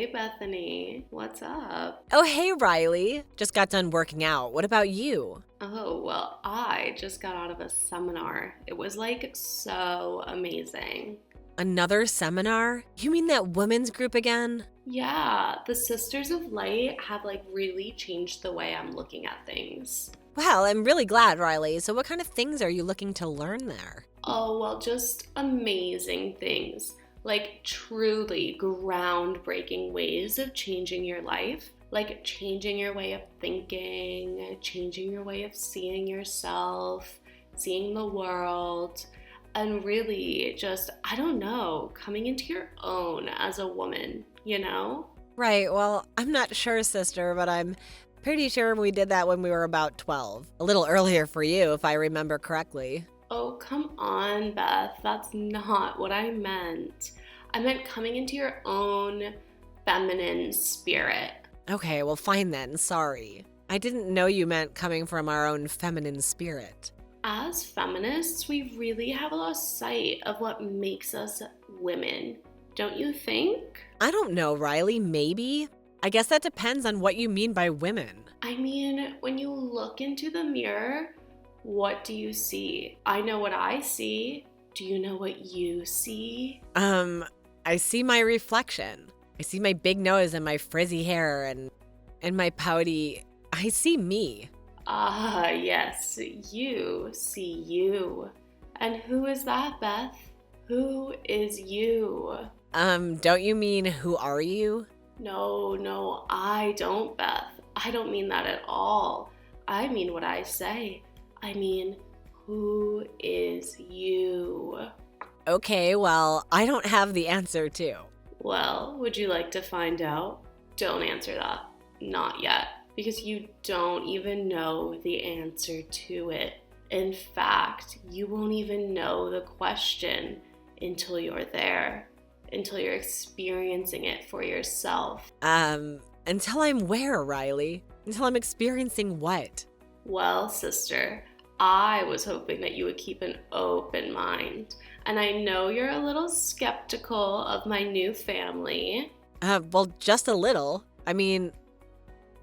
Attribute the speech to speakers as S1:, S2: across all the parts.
S1: Hey, Bethany. What's up?
S2: Oh, hey, Riley. Just got done working out. What about you?
S1: Oh, well, I just got out of a seminar. It was like so amazing.
S2: Another seminar? You mean that women's group again?
S1: Yeah, the Sisters of Light have like really changed the way I'm looking at things.
S2: Well, I'm really glad, Riley. So, what kind of things are you looking to learn there?
S1: Oh, well, just amazing things. Like truly groundbreaking ways of changing your life. Like changing your way of thinking, changing your way of seeing yourself, seeing the world, and really just, I don't know, coming into your own as a woman, you know?
S2: Right, well, I'm not sure, sister, but I'm pretty sure we did that when we were about 12. A little earlier for you, if I remember correctly.
S1: Oh, come on, Beth. That's not what I meant. I meant coming into your own feminine spirit.
S2: Okay, well, fine then. Sorry. I didn't know you meant coming from our own feminine spirit.
S1: As feminists, we really have lost sight of what makes us women, don't you think?
S2: I don't know, Riley. Maybe? I guess that depends on what you mean by women.
S1: I mean, when you look into the mirror, what do you see? I know what I see. Do you know what you see?
S2: I see my reflection. I see my big nose and my frizzy hair and my pouty. I see me.
S1: Ah, yes, you see you. And who is that, Beth? Who is you?
S2: Don't you mean who are you?
S1: No, I don't, Beth. I don't mean that at all. I mean what I say. I mean, who is you?
S2: Okay, well, I don't have the answer too.
S1: Well, would you like to find out? Don't answer that. Not yet. Because you don't even know the answer to it. In fact, you won't even know the question until you're there, until you're experiencing it for yourself.
S2: Until I'm where, Riley? Until I'm experiencing what?
S1: Well, sister, I was hoping that you would keep an open mind. And I know you're a little skeptical of my new family.
S2: Well, just a little. I mean,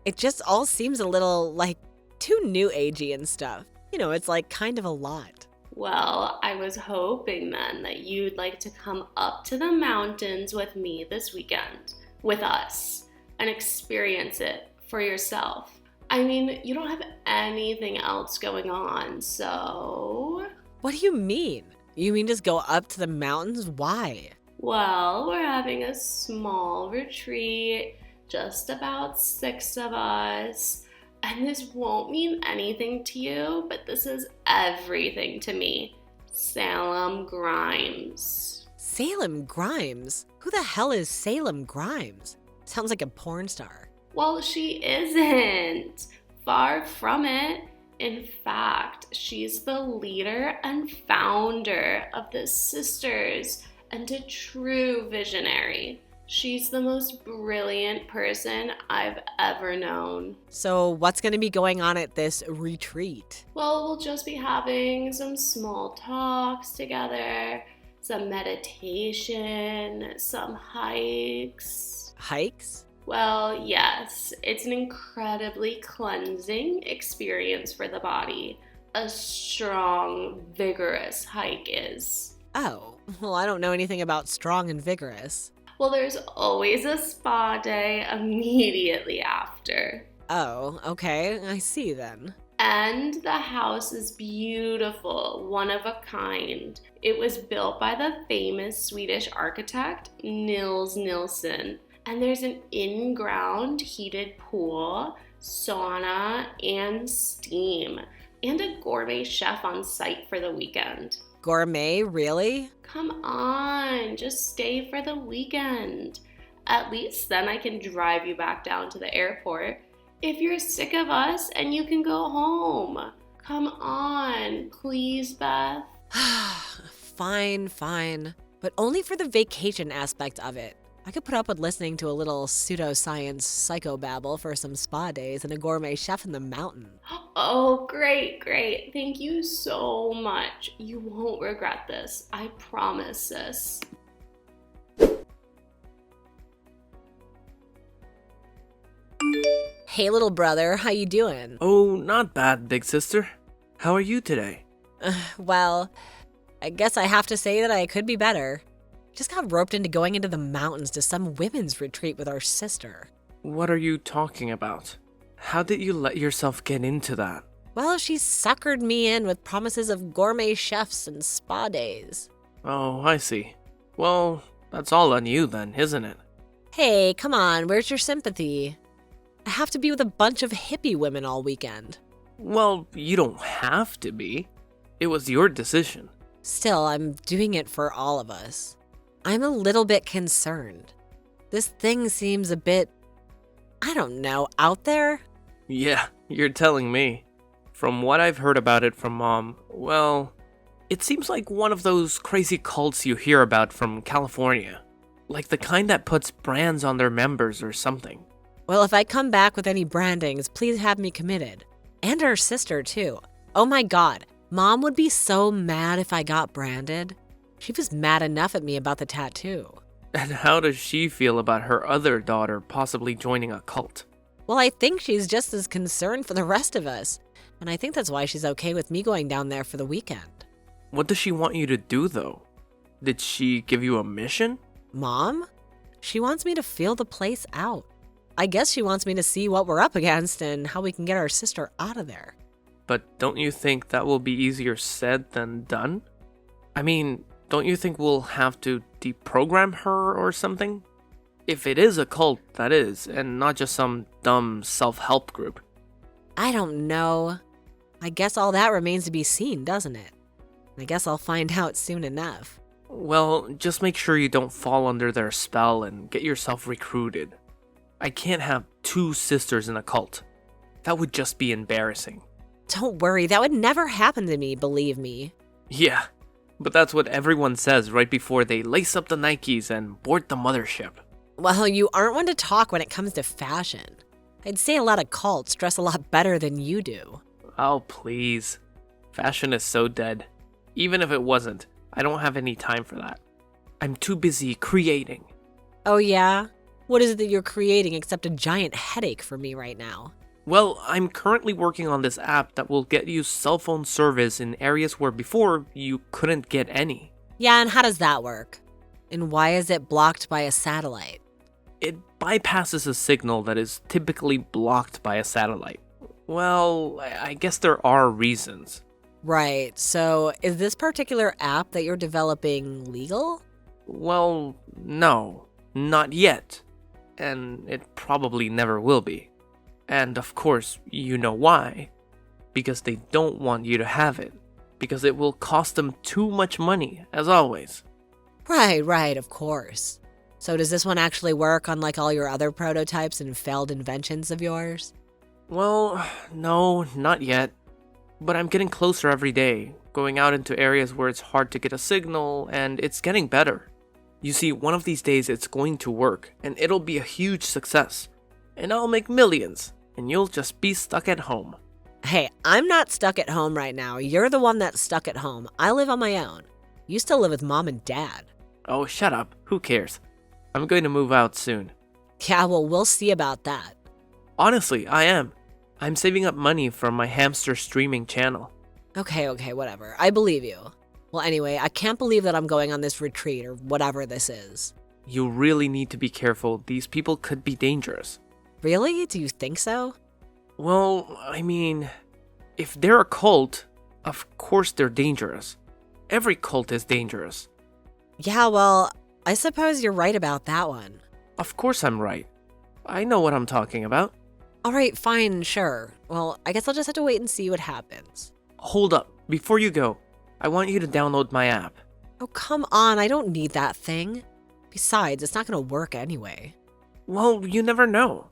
S2: it just all seems a little, like, too new agey and stuff. You know, it's like kind of a lot.
S1: Well, I was hoping then that you'd like to come up to the mountains with me this weekend, with us, and experience it for yourself. I mean, you don't have anything else going on, so...
S2: What do you mean? You mean just go up to the mountains? Why?
S1: Well, we're having a small retreat, just about 6 of us. And this won't mean anything to you, but this is everything to me. Salem Grimes.
S2: Salem Grimes? Who the hell is Salem Grimes? Sounds like a porn star.
S1: Well, she isn't. Far from it. In fact, she's the leader and founder of the Sisters and a true visionary. She's the most brilliant person I've ever known.
S2: So, what's going to be going on at this retreat?
S1: Well, we'll just be having some small talks together, some meditation, some hikes.
S2: Hikes?
S1: Well, yes, it's an incredibly cleansing experience for the body. A strong, vigorous hike is.
S2: Oh, well, I don't know anything about strong and vigorous.
S1: Well, there's always a spa day immediately after.
S2: Oh, okay, I see then.
S1: And the house is beautiful, one of a kind. It was built by the famous Swedish architect Nils Nilsson. And there's an in-ground heated pool, sauna, and steam, and a gourmet chef on site for the weekend.
S2: Gourmet, really?
S1: Come on, just stay for the weekend. At least then I can drive you back down to the airport. If you're sick of us and you can go home. Come on, please, Beth.
S2: Fine. But only for the vacation aspect of it. I could put up with listening to a little pseudoscience psychobabble for some spa days and a gourmet chef in the mountain.
S1: Oh, great. Thank you so much. You won't regret this. I promise, sis.
S2: Hey, little brother, how you doing?
S3: Oh, not bad, big sister. How are you today?
S2: Well, I guess I have to say that I could be better. Just got roped into going into the mountains to some women's retreat with our sister.
S3: What are you talking about? How did you let yourself get into that?
S2: Well, she suckered me in with promises of gourmet chefs and spa days.
S3: Oh, I see. Well, that's all on you then, isn't it?
S2: Hey, come on, where's your sympathy? I have to be with a bunch of hippie women all weekend.
S3: Well, you don't have to be. It was your decision.
S2: Still, I'm doing it for all of us. I'm a little bit concerned. This thing seems a bit, I don't know, out there?
S3: Yeah, you're telling me. From what I've heard about it from Mom, well, it seems like one of those crazy cults you hear about from California. Like the kind that puts brands on their members or something.
S2: Well, if I come back with any brandings, please have me committed. And our sister, too. Oh my god, Mom would be so mad if I got branded. She was mad enough at me about the tattoo.
S3: And how does she feel about her other daughter possibly joining a cult?
S2: Well, I think she's just as concerned for the rest of us. And I think that's why she's okay with me going down there for the weekend.
S3: What does she want you to do, though? Did she give you a mission?
S2: Mom? She wants me to feel the place out. I guess she wants me to see what we're up against and how we can get our sister out of there.
S3: But don't you think that will be easier said than done? I mean, don't you think we'll have to deprogram her or something? If it is a cult, that is, and not just some dumb self-help group.
S2: I don't know. I guess all that remains to be seen, doesn't it? I guess I'll find out soon enough.
S3: Well, just make sure you don't fall under their spell and get yourself recruited. I can't have two sisters in a cult. That would just be embarrassing.
S2: Don't worry, that would never happen to me, believe me.
S3: Yeah, but that's what everyone says right before they lace up the Nikes and board the mothership.
S2: Well, you aren't one to talk when it comes to fashion. I'd say a lot of cults dress a lot better than you do.
S3: Oh, please. Fashion is so dead. Even if it wasn't, I don't have any time for that. I'm too busy creating.
S2: Oh yeah? What is it that you're creating except a giant headache for me right now?
S3: Well, I'm currently working on this app that will get you cell phone service in areas where before you couldn't get any.
S2: Yeah, and how does that work? And why is it blocked by a satellite?
S3: It bypasses a signal that is typically blocked by a satellite. Well, I guess there are reasons.
S2: Right, so is this particular app that you're developing legal?
S3: Well, no, not yet. And it probably never will be. And of course, you know why. Because they don't want you to have it. Because it will cost them too much money, as always.
S2: Right, of course. So does this one actually work on like all your other prototypes and failed inventions of yours?
S3: Well, no, not yet. But I'm getting closer every day, going out into areas where it's hard to get a signal, and it's getting better. You see, one of these days it's going to work, and it'll be a huge success. And I'll make millions, and you'll just be stuck at home.
S2: Hey, I'm not stuck at home right now. You're the one that's stuck at home. I live on my own. You still live with Mom and Dad.
S3: Oh, shut up. Who cares? I'm going to move out soon.
S2: Yeah, well, we'll see about that.
S3: Honestly, I am. I'm saving up money from my hamster streaming channel.
S2: Okay, whatever. I believe you. Well, anyway, I can't believe that I'm going on this retreat or whatever this is.
S3: You really need to be careful. These people could be dangerous.
S2: Really? Do you think so?
S3: Well, I mean, if they're a cult, of course they're dangerous. Every cult is dangerous.
S2: Yeah, well, I suppose you're right about that one.
S3: Of course I'm right. I know what I'm talking about.
S2: All right, fine, sure. Well, I guess I'll just have to wait and see what happens.
S3: Hold up. Before you go, I want you to download my app.
S2: Oh, come on. I don't need that thing. Besides, it's not going to work anyway.
S3: Well, you never know.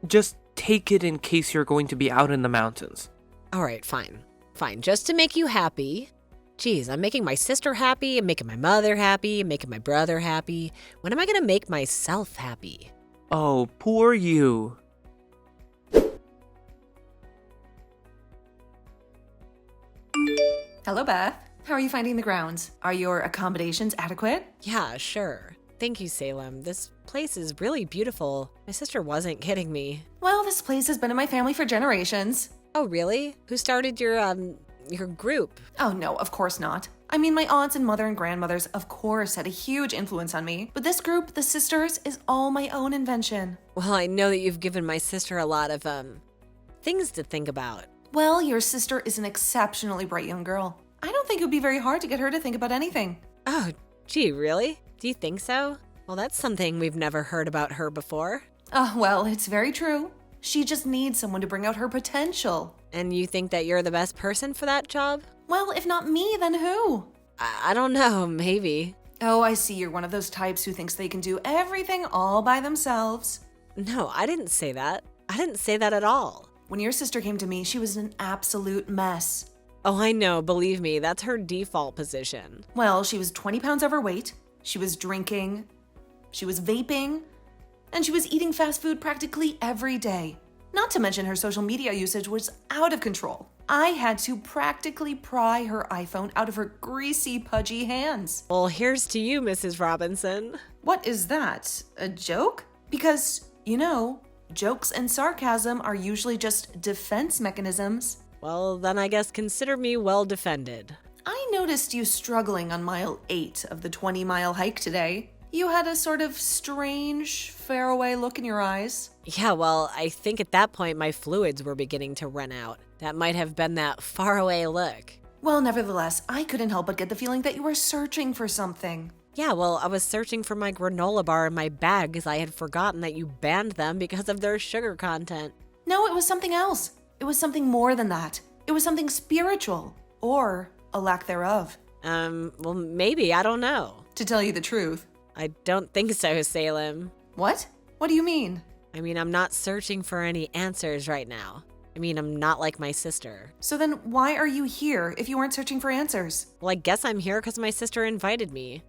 S3: Just take it in case you're going to be out in the mountains.
S2: All right, fine. Fine, just to make you happy. Geez, I'm making my sister happy, I'm making my mother happy, I'm making my brother happy. When am I going to make myself happy?
S3: Oh, poor you.
S4: Hello, Beth. How are you finding the grounds? Are your accommodations adequate?
S2: Yeah, sure. Thank you, Salem. This place is really beautiful. My sister wasn't kidding me.
S4: Well, this place has been in my family for generations.
S2: Oh, really? Who started your group?
S4: Oh no, of course not. I mean, my aunts and mother and grandmothers, of course, had a huge influence on me. But this group, the Sisters, is all my own invention.
S2: Well, I know that you've given my sister a lot of, things to think about.
S4: Well, your sister is an exceptionally bright young girl. I don't think it would be very hard to get her to think about anything.
S2: Oh, gee, really? Do you think so? Well, that's something we've never heard about her before.
S4: Oh, well, it's very true. She just needs someone to bring out her potential.
S2: And you think that you're the best person for that job?
S4: Well, if not me, then who?
S2: I don't know, maybe.
S4: Oh, I see you're one of those types who thinks they can do everything all by themselves.
S2: No, I didn't say that. I didn't say that at all.
S4: When your sister came to me, she was an absolute mess.
S2: Oh, I know, believe me, that's her default position.
S4: Well, she was 20 pounds overweight, she was drinking, she was vaping, and she was eating fast food practically every day. Not to mention her social media usage was out of control. I had to practically pry her iPhone out of her greasy, pudgy hands.
S2: Well, here's to you, Mrs. Robinson.
S4: What is that? A joke? Because, jokes and sarcasm are usually just defense mechanisms.
S2: Well, then I guess consider me well defended.
S4: I noticed you struggling on mile 8 of the 20-mile hike today. You had a sort of strange, faraway look in your eyes.
S2: Yeah, well, I think at that point my fluids were beginning to run out. That might have been that faraway look.
S4: Well, nevertheless, I couldn't help but get the feeling that you were searching for something.
S2: Yeah, well, I was searching for my granola bar in my bag because I had forgotten that you banned them because of their sugar content.
S4: No, it was something else. It was something more than that. It was something spiritual, or a lack thereof.
S2: Well, maybe, I don't know.
S4: To tell you the truth.
S2: I don't think so, Salem.
S4: What? What do you mean?
S2: I mean, I'm not searching for any answers right now. I mean, I'm not like my sister.
S4: So then why are you here if you weren't searching for answers?
S2: Well, I guess I'm here because my sister invited me.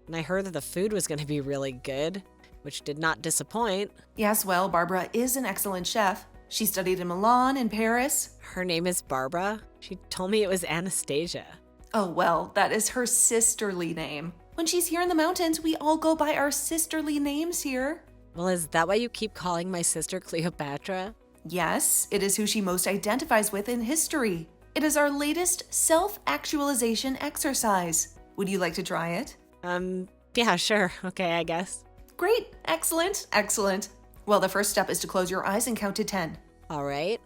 S2: And I heard that the food was going to be really good, which did not disappoint.
S4: Yes, well, Barbara is an excellent chef. She studied in Milan and Paris.
S2: Her name is Barbara. She told me it was Anastasia.
S4: Oh, well, that is her sisterly name. When she's here in the mountains, we all go by our sisterly names here.
S2: Well, is that why you keep calling my sister Cleopatra?
S4: Yes, it is who she most identifies with in history. It is our latest self-actualization exercise. Would you like to try it?
S2: Yeah, sure. Okay, I guess.
S4: Great. Excellent. Excellent. Well, the first step is to close your eyes and count to 10.
S2: All right.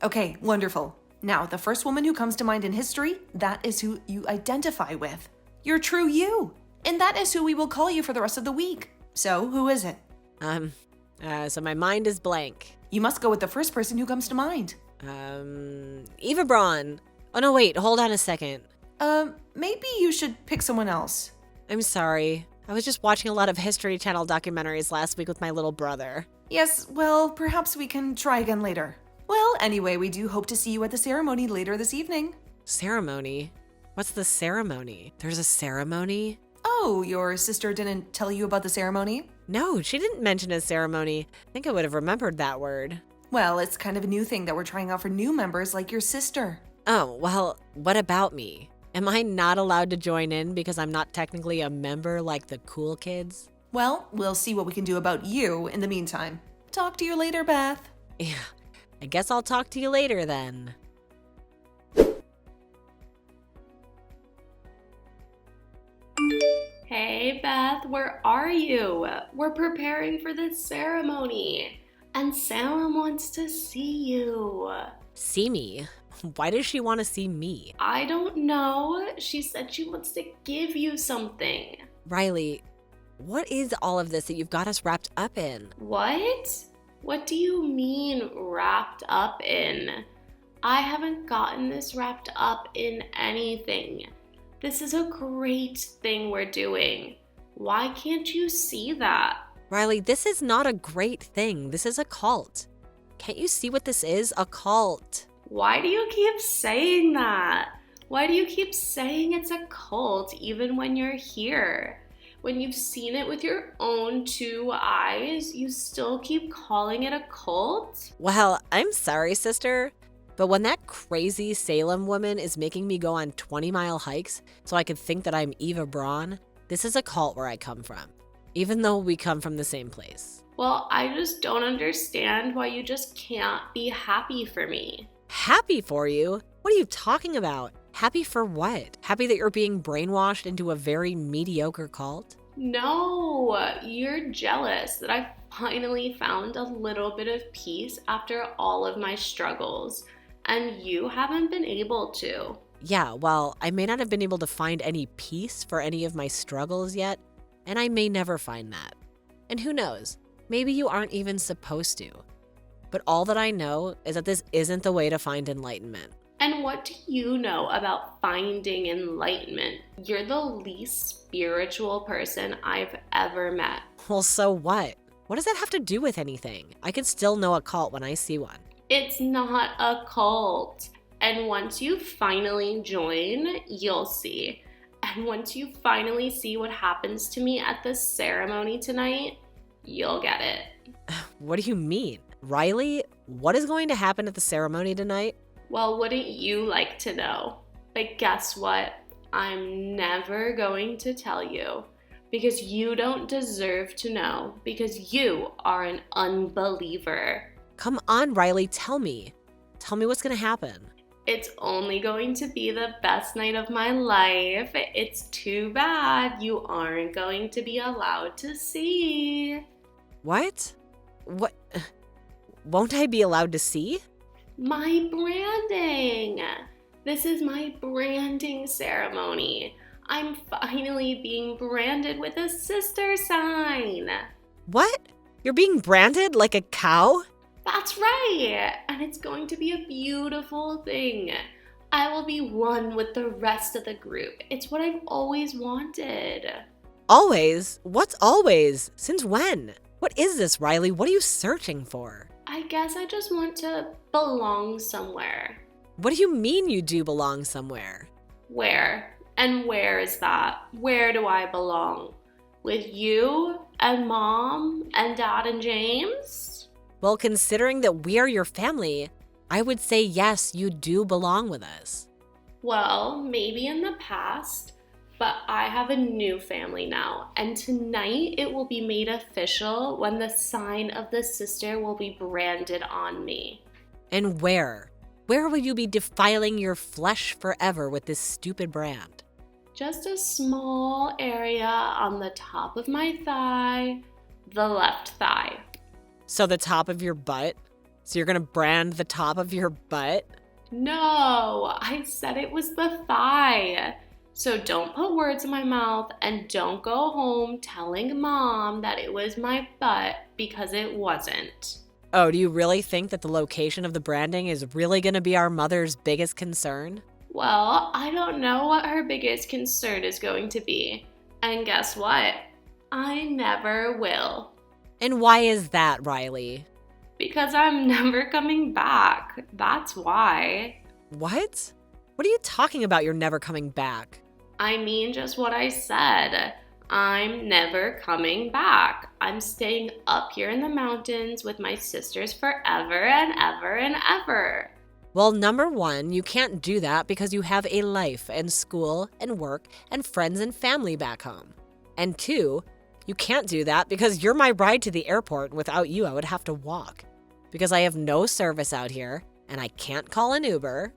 S4: Okay, wonderful. Now, the first woman who comes to mind in history, that is who you identify with. Your true you. And that is who we will call you for the rest of the week. So, who is it?
S2: So my mind is blank.
S4: You must go with the first person who comes to mind.
S2: Eva Braun. Oh, no, wait, hold on a second.
S4: Maybe you should pick someone else.
S2: I'm sorry. I was just watching a lot of History Channel documentaries last week with my little brother.
S4: Yes, well, perhaps we can try again later. Well, anyway, we do hope to see you at the ceremony later this evening.
S2: Ceremony? What's the ceremony? There's a ceremony?
S4: Oh, your sister didn't tell you about the ceremony?
S2: No, she didn't mention a ceremony. I think I would have remembered that word.
S4: Well, it's kind of a new thing that we're trying out for new members like your sister.
S2: Oh, well, what about me? Am I not allowed to join in because I'm not technically a member like the cool kids?
S4: Well, we'll see what we can do about you in the meantime. Talk to you later, Beth.
S2: Yeah, I guess I'll talk to you later then.
S1: Hey Beth, where are you? We're preparing for this ceremony, and Salem wants to see you.
S2: See me? Why does she want to see me?
S1: I don't know. She said she wants to give you something.
S2: Riley, what is all of this that you've got us wrapped up in?
S1: What? What do you mean wrapped up in? I haven't gotten this wrapped up in anything. This is a great thing we're doing. Why can't you see that?
S2: Riley, this is not a great thing. This is a cult. Can't you see what this is? A cult.
S1: Why do you keep saying that? Why do you keep saying it's a cult even when you're here? When you've seen it with your own 2 eyes, you still keep calling it a cult?
S2: Well, I'm sorry, sister, but when that crazy Salem woman is making me go on 20-mile hikes so I could think that I'm Eva Braun, this is a cult where I come from. even though we come from the same place.
S1: Well, I just don't understand why you just can't be happy for me.
S2: Happy for you? What are you talking about? Happy for what? Happy that you're being brainwashed into a very mediocre cult?
S1: No, you're jealous that I finally found a little bit of peace after all of my struggles, and you haven't been able to.
S2: Yeah, well, I may not have been able to find any peace for any of my struggles yet, and I may never find that. And who knows, maybe you aren't even supposed to. But all that I know is that this isn't the way to find enlightenment.
S1: And what do you know about finding enlightenment? You're the least spiritual person I've ever met.
S2: Well, so what? What does that have to do with anything? I can still know a cult when I see one.
S1: It's not a cult. And once you finally join, you'll see. And once you finally see what happens to me at the ceremony tonight, you'll get it.
S2: What do you mean? Riley, what is going to happen at the ceremony tonight?
S1: Well, wouldn't you like to know? But guess what? I'm never going to tell you. Because you don't deserve to know. Because you are an unbeliever.
S2: Come on, Riley, tell me. Tell me what's going to happen.
S1: It's only going to be the best night of my life. It's too bad you aren't going to be allowed to see.
S2: What? What? Won't I be allowed to see?
S1: My branding. This is my branding ceremony. I'm finally being branded with a sister sign.
S2: What? You're being branded like a cow?
S1: That's right. And it's going to be a beautiful thing. I will be one with the rest of the group. It's what I've always wanted.
S2: Always? What's always? Since when? What is this, Riley? What are you searching for?
S1: I guess I just want to belong somewhere.
S2: What do you mean you do belong somewhere?
S1: Where? And where is that? Where do I belong? With you and Mom and Dad and James?
S2: Well, considering that we are your family, I would say yes, you do belong with us.
S1: Well, maybe in the past, but I have a new family now, and tonight it will be made official when the sign of the sister will be branded on me.
S2: And where? Where will you be defiling your flesh forever with this stupid brand?
S1: Just a small area on the top of my thigh, the left thigh.
S2: So the top of your butt? So you're gonna brand the top of your butt?
S1: No, I said it was the thigh. So don't put words in my mouth and don't go home telling Mom that it was my butt because it wasn't.
S2: Oh, do you really think that the location of the branding is really gonna be our mother's biggest concern?
S1: Well, I don't know what her biggest concern is going to be. And guess what? I never will.
S2: And why is that, Riley?
S1: Because I'm never coming back. That's why.
S2: What? What are you talking about you're never coming back?
S1: I mean just what I said. I'm never coming back. I'm staying up here in the mountains with my sisters forever and ever and ever.
S2: Well, number one, you can't do that because you have a life and school and work and friends and family back home. And two, you can't do that because you're my ride to the airport, and without you, I would have to walk. Because I have no service out here, and I can't call an Uber.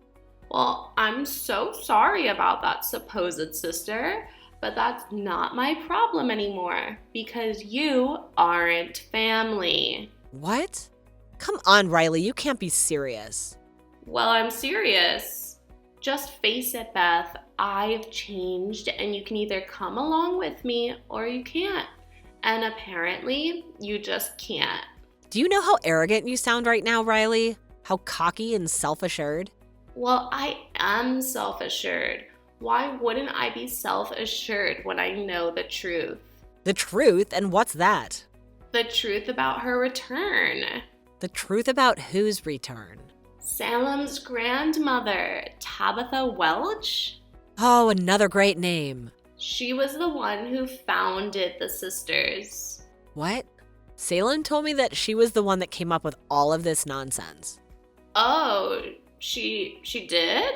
S1: Well, I'm so sorry about that, supposed sister, but that's not my problem anymore because you aren't family.
S2: What? Come on, Riley, you can't be serious.
S1: Well, I'm serious. Just face it, Beth. I've changed and you can either come along with me or you can't. And apparently, you just can't.
S2: Do you know how arrogant you sound right now, Riley? How cocky and self-assured?
S1: Well, I am self-assured. Why wouldn't I be self-assured when I know the truth?
S2: The truth? And what's that?
S1: The truth about her return.
S2: The truth about whose return?
S1: Salem's grandmother, Tabitha Welch?
S2: Oh, another great name.
S1: She was the one who founded the sisters.
S2: What? Salem told me that she was the one that came up with all of this nonsense.
S1: Oh, she did?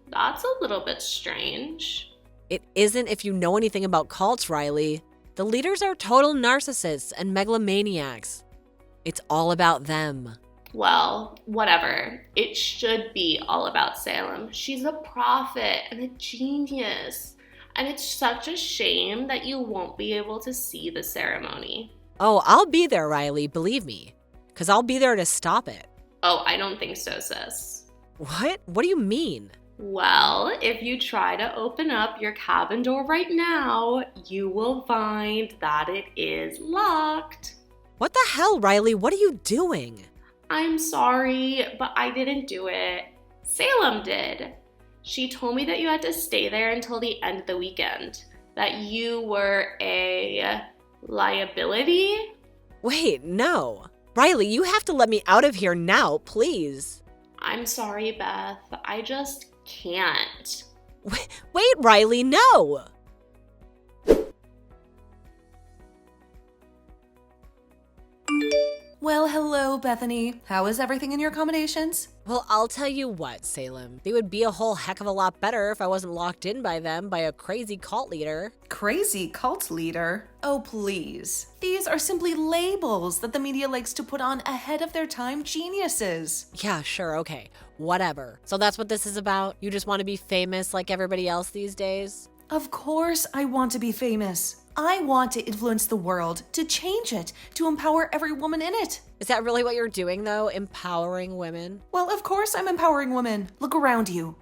S1: That's a little bit strange.
S2: It isn't if you know anything about cults, Riley. The leaders are total narcissists and megalomaniacs. It's all about them.
S1: Well, whatever. It should be all about Salem. She's a prophet and a genius. And it's such a shame that you won't be able to see the ceremony.
S2: Oh, I'll be there, Riley, believe me. Because I'll be there to stop it.
S1: Oh, I don't think so, sis.
S2: What? What do you mean?
S1: Well, if you try to open up your cabin door right now, you will find that it is locked.
S2: What the hell, Riley? What are you doing?
S1: I'm sorry, but I didn't do it. Salem did. She told me that you had to stay there until the end of the weekend, that you were a liability.
S2: Wait, no. Riley, you have to let me out of here now, please.
S1: I'm sorry, Beth. I just can't.
S2: Wait, Riley, no!
S4: Well, hello, Bethany. How is everything in your accommodations?
S2: Well, I'll tell you what, Salem. They would be a whole heck of a lot better if I wasn't locked in by them by a crazy cult leader.
S4: Crazy cult leader? Oh, please. These are simply labels that the media likes to put on ahead of their time geniuses.
S2: Yeah, sure, okay. Whatever. So that's what this is about? You just want to be famous like everybody else these days?
S4: Of course I want to be famous. I want to influence the world, to change it, to empower every woman in it.
S2: Is that really what you're doing, though? Empowering women?
S4: Well, of course I'm empowering women. Look around you.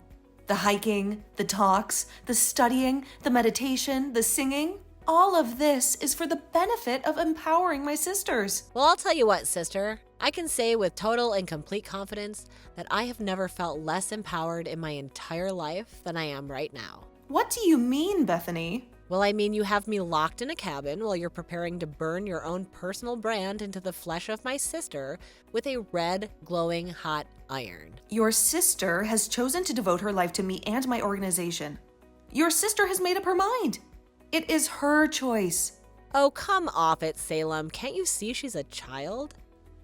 S4: The hiking, the talks, the studying, the meditation, the singing. All of this is for the benefit of empowering my sisters.
S2: Well, I'll tell you what, sister. I can say with total and complete confidence that I have never felt less empowered in my entire life than I am right now.
S4: What do you mean, Bethany?
S2: Well, I mean, you have me locked in a cabin while you're preparing to burn your own personal brand into the flesh of my sister with a red, glowing hot iron.
S4: Your sister has chosen to devote her life to me and my organization. Your sister has made up her mind. It is her choice.
S2: Oh, come off it, Salem. Can't you see she's a child?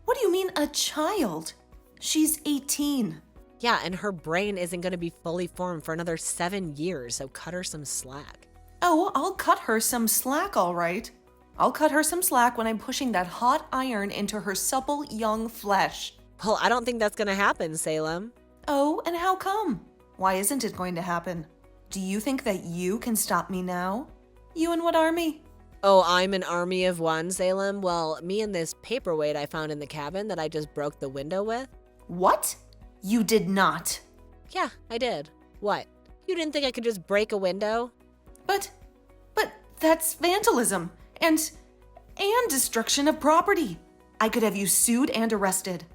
S4: What do you mean, a child? She's 18.
S2: Yeah, and her brain isn't going to be fully formed for another 7 years, so cut her some slack.
S4: Oh, I'll cut her some slack, all right. I'll cut her some slack when I'm pushing that hot iron into her supple, young flesh.
S2: Well, I don't think that's going to happen, Salem.
S4: Oh, and how come? Why isn't it going to happen? Do you think that you can stop me now? You and what army?
S2: Oh, I'm an army of one, Salem? Well, me and this paperweight I found in the cabin that I just broke the window with.
S4: What? You did not.
S2: Yeah, I did. What? You didn't think I could just break a window?
S4: But that's vandalism and destruction of property. I could have you sued and arrested.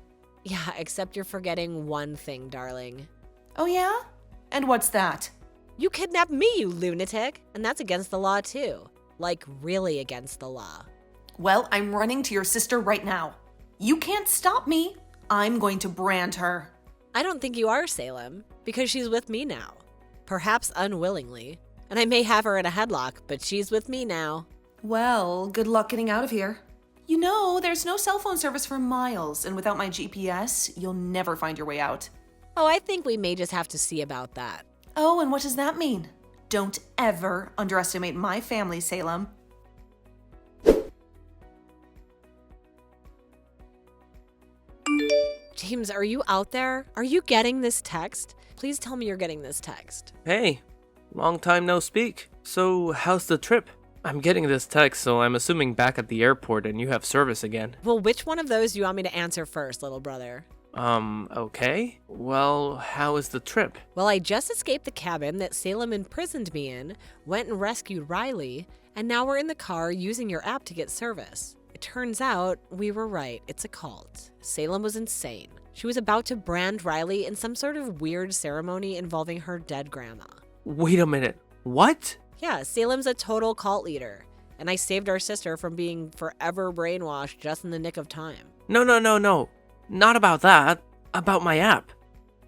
S2: Yeah, except you're forgetting one thing, darling.
S4: Oh yeah? And what's that?
S2: You kidnapped me, you lunatic! And that's against the law, too. Like, really against the law.
S4: Well, I'm running to your sister right now. You can't stop me. I'm going to brand her.
S2: I don't think you are, Salem, because she's with me now. Perhaps unwillingly. And I may have her in a headlock, but she's with me now.
S4: Well, good luck getting out of here. You know, there's no cell phone service for miles, and without my GPS, you'll never find your way out.
S2: Oh, I think we may just have to see about that.
S4: Oh, and what does that mean? Don't ever underestimate my family, Salem.
S2: James, are you out there? Are you getting this text? Please tell me you're getting this text.
S3: Hey, long time no speak. So, how's the trip? I'm getting this text, so I'm assuming back at the airport and you have service again.
S2: Well, which one of those do you want me to answer first, little brother?
S3: Okay. Well, how is the trip?
S2: Well, I just escaped the cabin that Salem imprisoned me in, went and rescued Riley, and now we're in the car using your app to get service. It turns out we were right. It's a cult. Salem was insane. She was about to brand Riley in some sort of weird ceremony involving her dead grandma.
S3: Wait a minute. What?
S2: Yeah, Salem's a total cult leader, and I saved our sister from being forever brainwashed just in the nick of time.
S3: No. Not about that. About my app.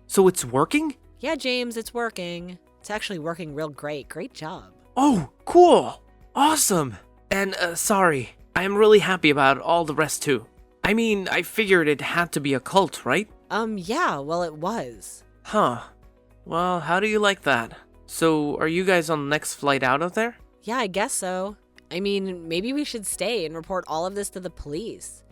S3: So it's working?
S2: Yeah, James, it's working. It's actually working real great. Great job.
S3: Oh, cool. Awesome. And, sorry. I'm really happy about all the rest too. I mean, I figured it had to be a cult, right?
S2: Yeah, well, it was.
S3: Huh. Well, how do you like that? So, are you guys on the next flight out of there?
S2: Yeah, I guess so. I mean, maybe we should stay and report all of this to the police.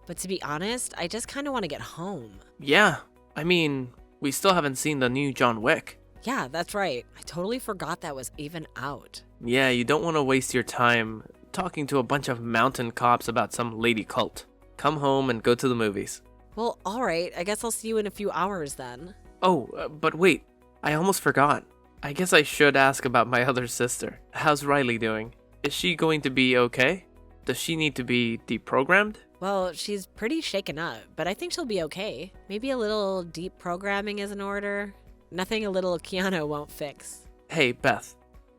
S2: But to be honest, I just kind of want to get home.
S3: Yeah, I mean, we still haven't seen the new John Wick.
S2: Yeah, that's right. I totally forgot that was even out.
S3: Yeah, you don't want to waste your time talking to a bunch of mountain cops about some lady cult. Come home and go to the movies.
S2: Well, alright, I guess I'll see you in a few hours then.
S3: Oh, but wait, I almost forgot. I guess I should ask about my other sister. How's Riley doing? Is she going to be okay? Does she need to be deprogrammed?
S2: Well, she's pretty shaken up, but I think she'll be okay. Maybe a little deep programming is in order. Nothing a little Keanu won't fix.
S3: Hey, Beth,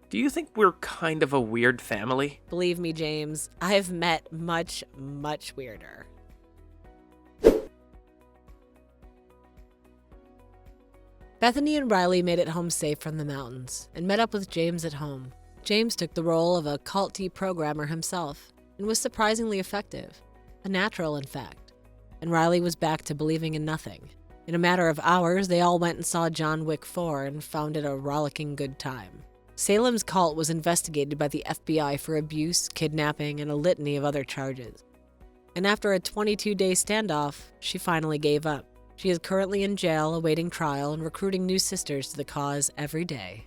S3: do you think we're kind of a weird family?
S2: Believe me, James, I've met much, much weirder. Bethany and Riley made it home safe from the mountains and met up with James at home. James took the role of a cult deprogrammer himself and was surprisingly effective. A natural, in fact. And Riley was back to believing in nothing. In a matter of hours, they all went and saw John Wick 4 and found it a rollicking good time. Salem's cult was investigated by the FBI for abuse, kidnapping, and a litany of other charges. And after a 22-day standoff, she finally gave up. She is currently in jail awaiting trial and recruiting new sisters to the cause every day.